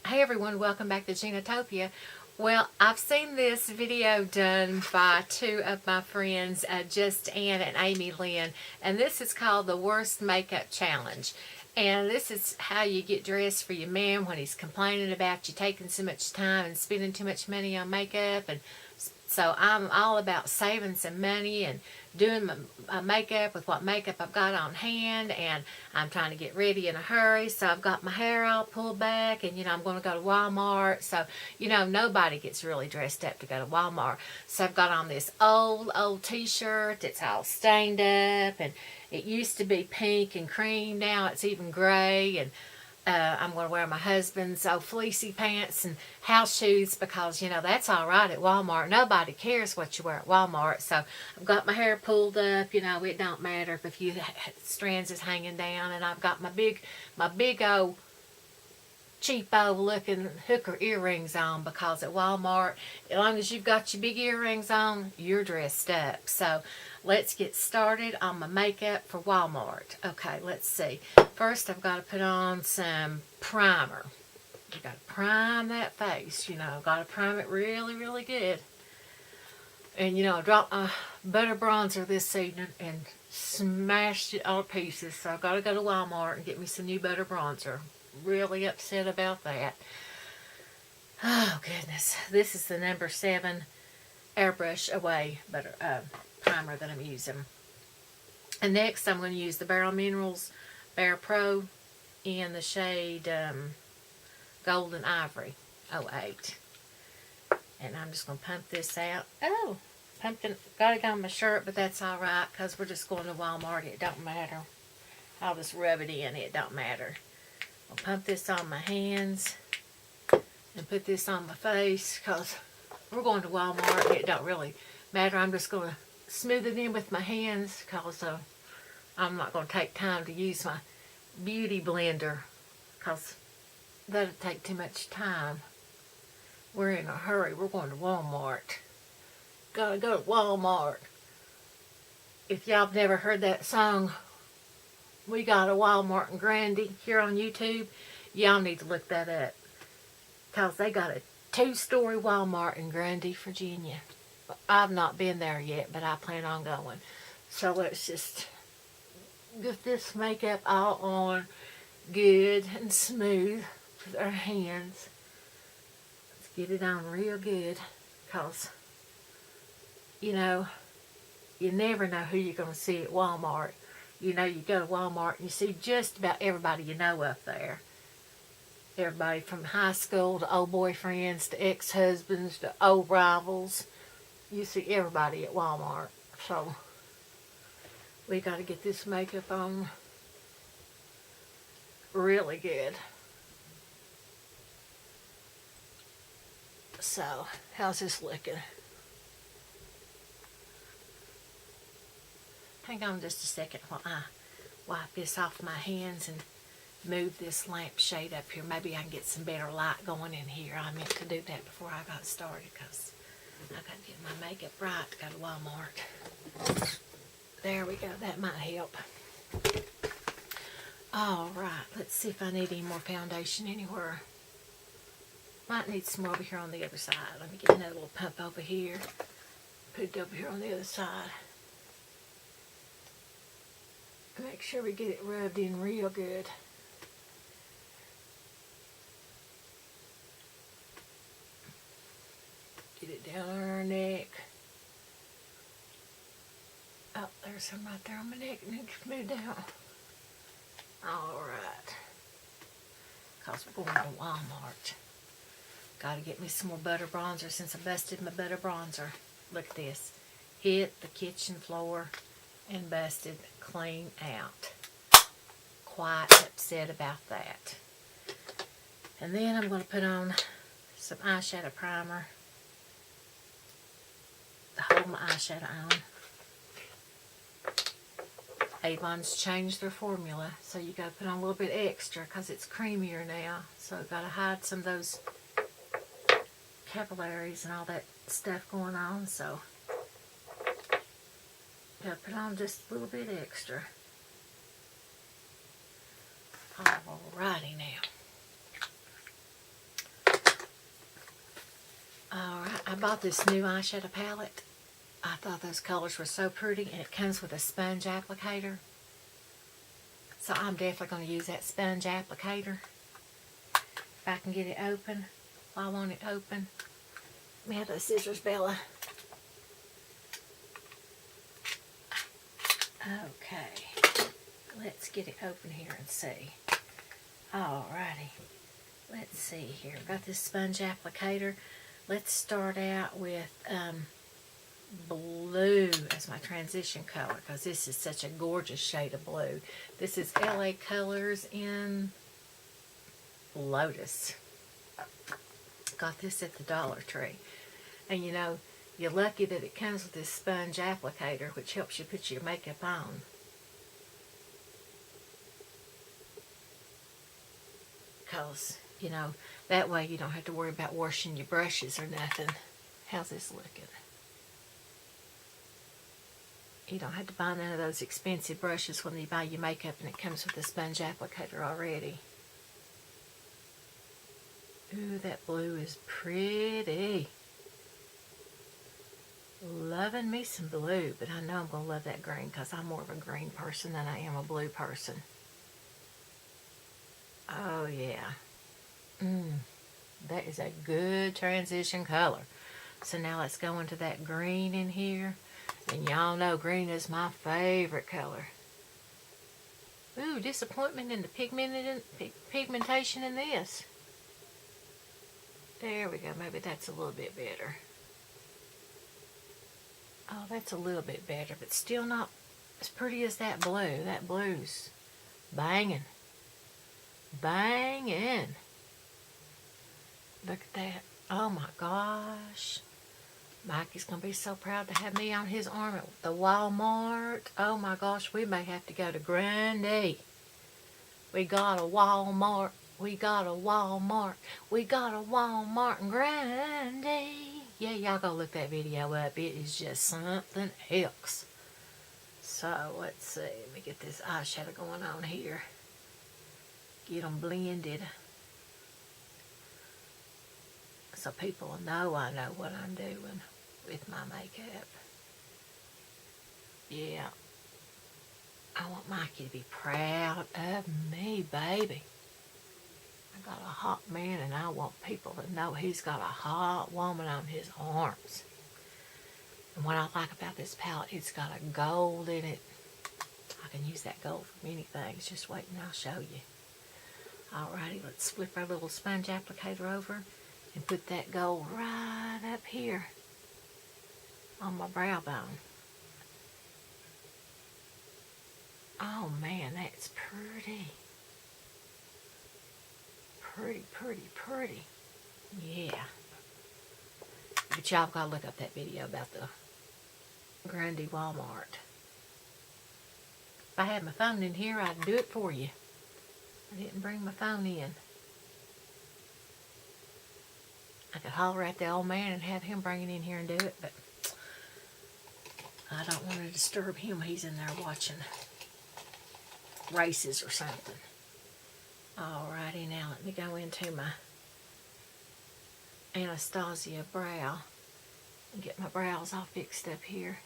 Hey everyone, welcome back to Ginatopia. Well, I've seen this video done by two of my friends, Just Ann and Amy Lynn, and this is called the Worst Makeup Challenge. And this is how you get dressed for your man when he's complaining about you taking so much time and spending too much money on makeup. And so I'm all about saving some money and doing my makeup with what makeup I've got on hand, and I'm trying to get ready in a hurry, so I've got my hair all pulled back, and I'm going to go to Walmart. So nobody gets really dressed up to go to Walmart. So I've got on this old t-shirt that's all stained up, and it used to be pink and cream, now it's even gray, and I'm going to wear my husband's old fleecy pants and house shoes because, that's all right at Walmart. Nobody cares what you wear at Walmart. So I've got my hair pulled up. It don't matter if a few strands is hanging down. And I've got my big old cheapo looking hooker earrings on, because at Walmart, as long as you've got your big earrings on, you're dressed up. So let's get started on my makeup for Walmart. Okay, let's see. First, I've got to put on some primer. You got to prime that face. Got to prime it really, really good. And I dropped my butter bronzer this evening and smashed it all to pieces. So I've got to go to Walmart and get me some new butter bronzer. Really upset about that. Oh goodness, this is the number 7 airbrush away butter primer that I'm using. And next I'm going to use the Bare Minerals Bare Pro in the shade Golden Ivory 08. And I'm just going to pump this out. Oh, pumpkin, got it on my shirt, but that's alright because we're just going to Walmart. It don't matter. I'll just rub it in. It don't matter. I'll pump this on my hands and put this on my face because we're going to Walmart. It don't really matter. I'm just going to smooth it in with my hands because I'm not going to take time to use my beauty blender because that'll take too much time. We're in a hurry. We're going to Walmart. Gotta go to Walmart. If y'all have never heard that song, We Got a Walmart in Grundy, here on YouTube, y'all need to look that up. Because they got a 2-story Walmart in Grundy, Virginia. I've not been there yet, but I plan on going. So let's just get this makeup all on good and smooth with our hands. Let's get it on real good. Because, you never know who you're going to see at Walmart. You go to Walmart and you see just about everybody you know up there. Everybody from high school to old boyfriends to ex-husbands to old rivals. You see everybody at Walmart. So we got to get this makeup on really good. So, how's this looking? Hang on just a second while I wipe this off my hands and move this lampshade up here. Maybe I can get some better light going in here. I meant to do that before I got started because I got to get my makeup right to go to Walmart. There we go. That might help. Alright, let's see if I need any more foundation anywhere. Might need some more over here on the other side. Let me get another little pump over here. Put it over here on the other side. Make sure we get it rubbed in real good. Get it down on our neck. Oh, there's some right there on my neck. Need to move down. Alright. Because we're going to Walmart. Got to get me some more butter bronzer since I busted my butter bronzer. Look at this. Hit the kitchen floor and busted clean out. Quite upset about that. And then I'm going to put on some eyeshadow primer to hold my eyeshadow on. Avon's changed their formula, so you got to put on a little bit extra because it's creamier now. So got to hide some of those capillaries and all that stuff going on. So got to put on just a little bit extra. Alrighty now. bought this new eyeshadow palette. I thought those colors were so pretty, and it comes with a sponge applicator. So I'm definitely going to use that sponge applicator. If I can get it open. I want it open. Let me have those scissors, Bella. Okay. Let's get it open here and see. Alrighty. Let's see here. I've got this sponge applicator. Let's start out with blue as my transition color, because this is such a gorgeous shade of blue. This is LA Colors in Lotus. Got this at the Dollar Tree. And you know, you're lucky that it comes with this sponge applicator, which helps you put your makeup on. Because, you know, that way you don't have to worry about washing your brushes or nothing. How's this looking? You don't have to buy none of those expensive brushes when you buy your makeup and it comes with a sponge applicator already. Ooh, that blue is pretty. Loving me some blue, but I know I'm going to love that green because I'm more of a green person than I am a blue person. Oh, yeah. That is a good transition color. So now let's go into that green in here. And y'all know green is my favorite color. Ooh, disappointment in the pigmentation in this. There we go. Maybe that's a little bit better. Oh, that's a little bit better, but still not as pretty as that blue. That blue's banging. Banging. Look at that. Oh my gosh. Mikey's going to be so proud to have me on his arm at the Walmart. Oh my gosh, we may have to go to Grundy. We got a Walmart. We got a Walmart. We got a Walmart in Grundy. Yeah, y'all go look that video up. It is just something else. So, let's see. Let me get this eyeshadow going on here. Get them blended. So people know I know what I'm doing with my makeup. Yeah. I want Mikey to be proud of me, baby. I got a hot man and I want people to know he's got a hot woman on his arms. And what I like about this palette, it's got a gold in it. I can use that gold for many things. Just wait and I'll show you. Alrighty, let's flip our little sponge applicator over and put that gold right up here on my brow bone. Oh man, that's pretty. Pretty, pretty, pretty. Yeah. But y'all gotta look up that video about the Grundy Walmart. If I had my phone in here, I'd do it for you. I didn't bring my phone in. I could holler at the old man and have him bring it in here and do it, but I don't want to disturb him. He's in there watching races or something. Alrighty, now let me go into my Anastasia brow and get my brows all fixed up here.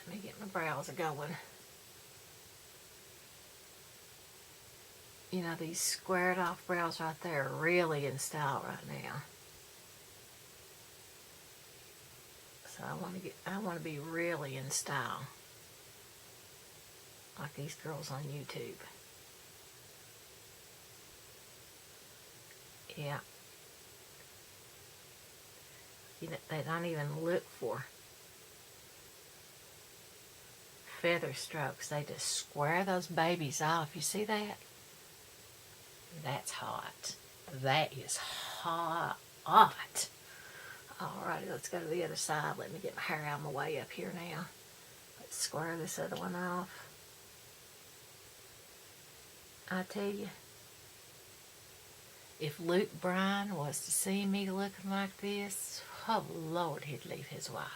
Let me get my brows going. You know, these squared off brows right there are really in style right now. So I want to be really in style. Like these girls on YouTube. Yeah. You know, they don't even look for feather strokes. They just square those babies off. You see that? That's hot. That is hot. Alrighty, let's go to the other side. Let me get my hair out of my way up here now. Let's square this other one off. I tell you, if Luke Bryan was to see me looking like this, oh Lord, he'd leave his wife.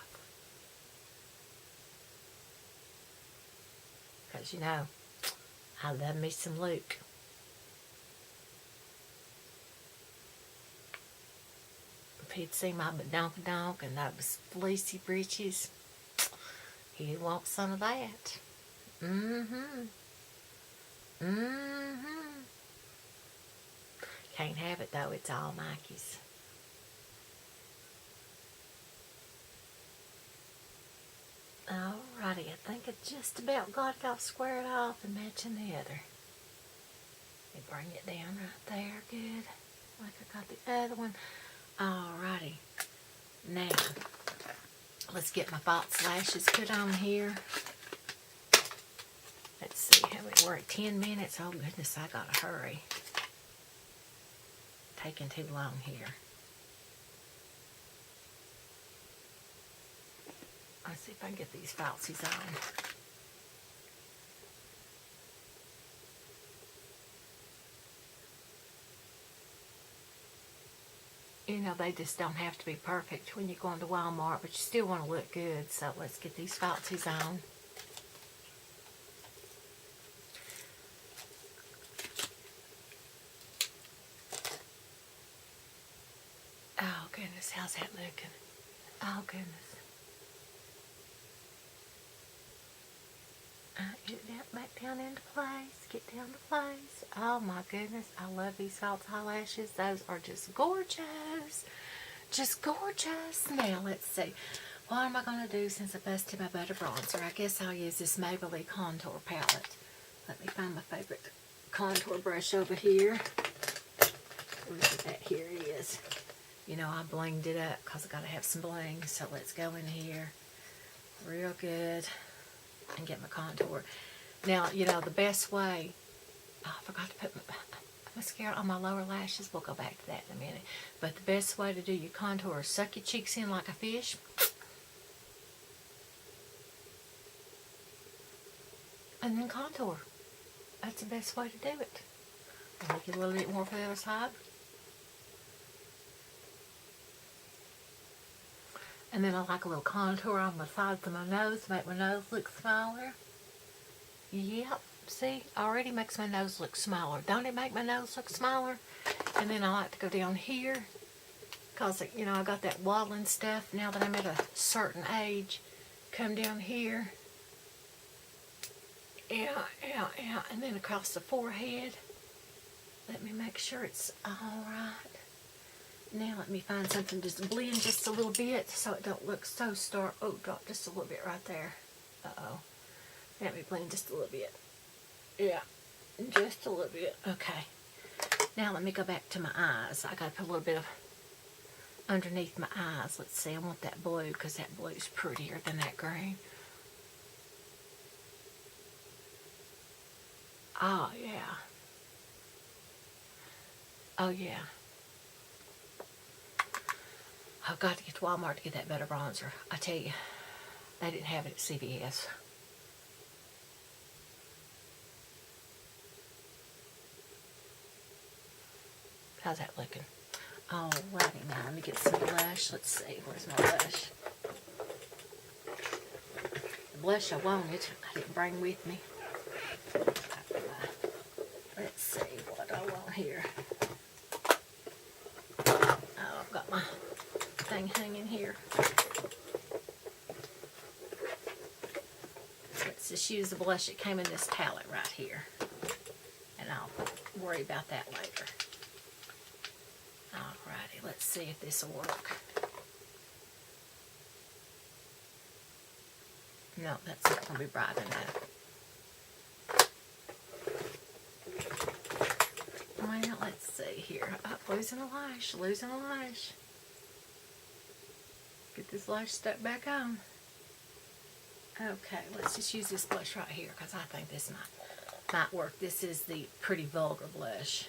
Because, you know, I love me some Luke. if he'd seen my badonkadonk and those fleecy breeches, he'd want some of that. Mm-hmm. Mm-hmm. Can't have it though, it's all Mikey's. Alrighty, I think I just about got it all squared off and matching the other. Let me bring it down right there, good. Like I got the other one. Alrighty. Now, let's get my false lashes put on here. Let's see, we're at 10 minutes. Oh goodness, I gotta hurry. Taking too long here. Let's see if I can get these falsies on. You know, they just don't have to be perfect when you're going to Walmart, but you still want to look good. So let's get these falsies on. Oh goodness, how's that looking? Oh goodness. Get that back down into place. Get down to place. Oh my goodness, I love these false eyelashes. Those are just gorgeous. Just gorgeous. Now let's see. What am I going to do since I busted my butter bronzer? I guess I'll use this Maybelline contour palette. Let me find my favorite contour brush over here. Where's it at? Here it is. You know, I blinged it up because I got to have some bling. So let's go in here real good and get my contour. Now, you know, the best way, oh, I forgot to put my mascara on my lower lashes. We'll go back to that in a minute. But the best way to do your contour is suck your cheeks in like a fish. And then contour. That's the best way to do it. I'll make it a little bit more for the other side. And then I like a little contour on the sides of my nose to make my nose look smaller. Yep, see, already makes my nose look smaller. Don't it make my nose look smaller? And then I like to go down here because, you know, I got that waddling stuff now that I'm at a certain age. Come down here. Yeah, and then across the forehead. Let me make sure it's all right. Now let me find something just blend just a little bit so it don't look so stark. Oh, drop just a little bit right there. Uh-oh. Let me blend just a little bit. Yeah, just a little bit. Okay. Now let me go back to my eyes. I got to put a little bit of underneath my eyes. Let's see, I want that blue because that blue's prettier than that green. Oh, yeah. Oh, yeah. I've got to get to Walmart to get that better bronzer. I tell you, they didn't have it at CVS. How's that looking? Alrighty, now let me get some blush. Let's see, where's my blush? The blush I wanted, I didn't bring with me. Let's see what I want here. Oh, I've got my thing hanging here. Let's just use the blush that came in this palette right here. And I'll worry about that later. Alrighty, let's see if this will work. No, that's not going to be bright enough. Well, let's see here. Oh, losing a lash, losing a lash. Get this lash stuck back on. Okay, let's just use this blush right here because I think this might work. This is the Pretty Vulgar blush.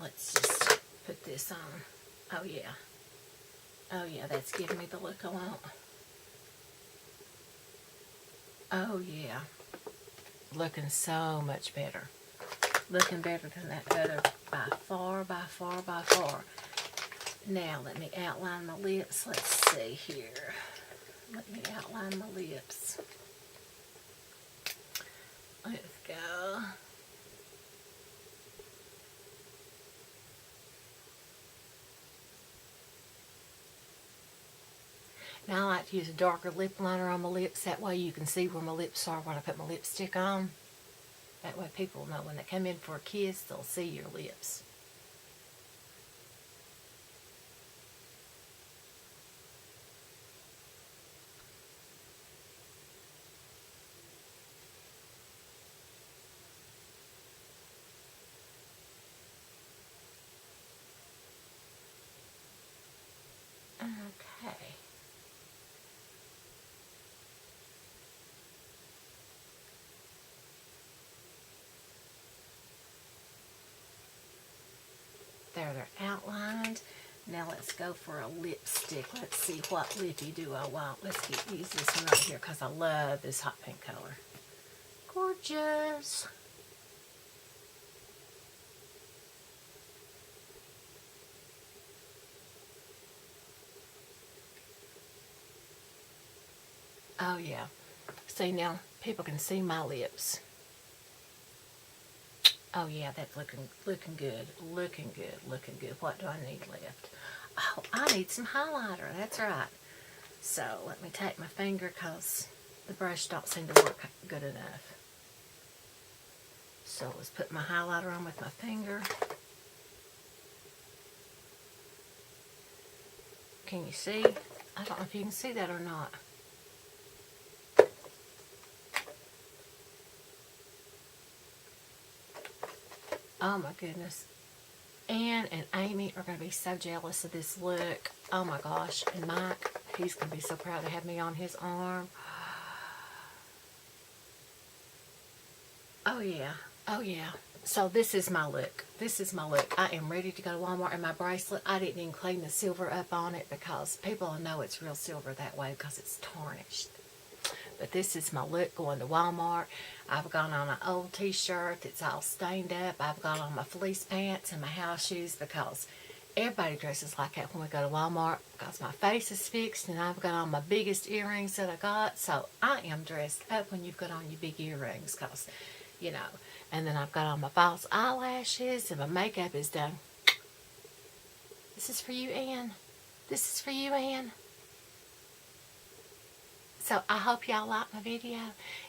Let's just put this on. Oh yeah. Oh yeah, that's giving me the look I want. Oh yeah. Looking so much better. Looking better than that other by far, by far, by far. Now let me outline my lips. Let's see here. Let me outline my lips. Let's go. Now I like to use a darker lip liner on my lips. That way you can see where my lips are when I put my lipstick on. That way people know when they come in for a kiss, they'll see your lips. Okay. There, they're outlined. Now let's go for a lipstick. Let's see what lippy do I want. Let's use this one right here because I love this hot pink color. Gorgeous. Oh yeah. See now, people can see my lips. Oh yeah, that's looking good. Looking good. What do I need left? Oh, I need some highlighter. That's right. So let me take my finger because the brush don't seem to work good enough. So let's put my highlighter on with my finger. Can you see? I don't know if you can see that or not. Oh my goodness. Ann and Amy are going to be so jealous of this look. Oh my gosh. And Mike, he's going to be so proud to have me on his arm. Oh yeah. Oh yeah. So this is my look. This is my look. I am ready to go to Walmart. And my bracelet, I didn't even clean the silver up on it because people will know it's real silver that way because it's tarnished. But this is my look going to Walmart. I've got on an old t-shirt that's all stained up. I've got on my fleece pants and my house shoes because everybody dresses like that when we go to Walmart because my face is fixed and I've got on my biggest earrings that I got. So I am dressed up when you've got on your big earrings because, you know. And then I've got on my false eyelashes and my makeup is done. This is for you, Ann. This is for you, Ann. So I hope y'all like my video.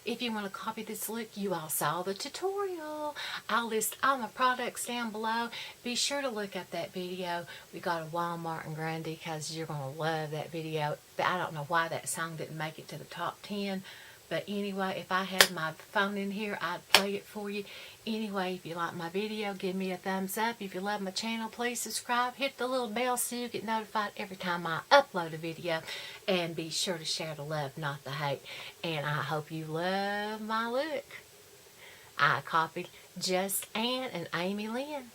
If you want to copy this look, you all saw the tutorial. I'll list all my products down below. Be sure to look at that video. We got a Walmart and Grundy because you're going to love that video. I don't know why that song didn't make it to the top 10. But anyway, if I had my phone in here, I'd play it for you. Anyway, if you like my video, give me a thumbs up. If you love my channel, please subscribe. Hit the little bell so you get notified every time I upload a video. And be sure to share the love, not the hate. And I hope you love my look. I copied just Ann and Amy Lynn.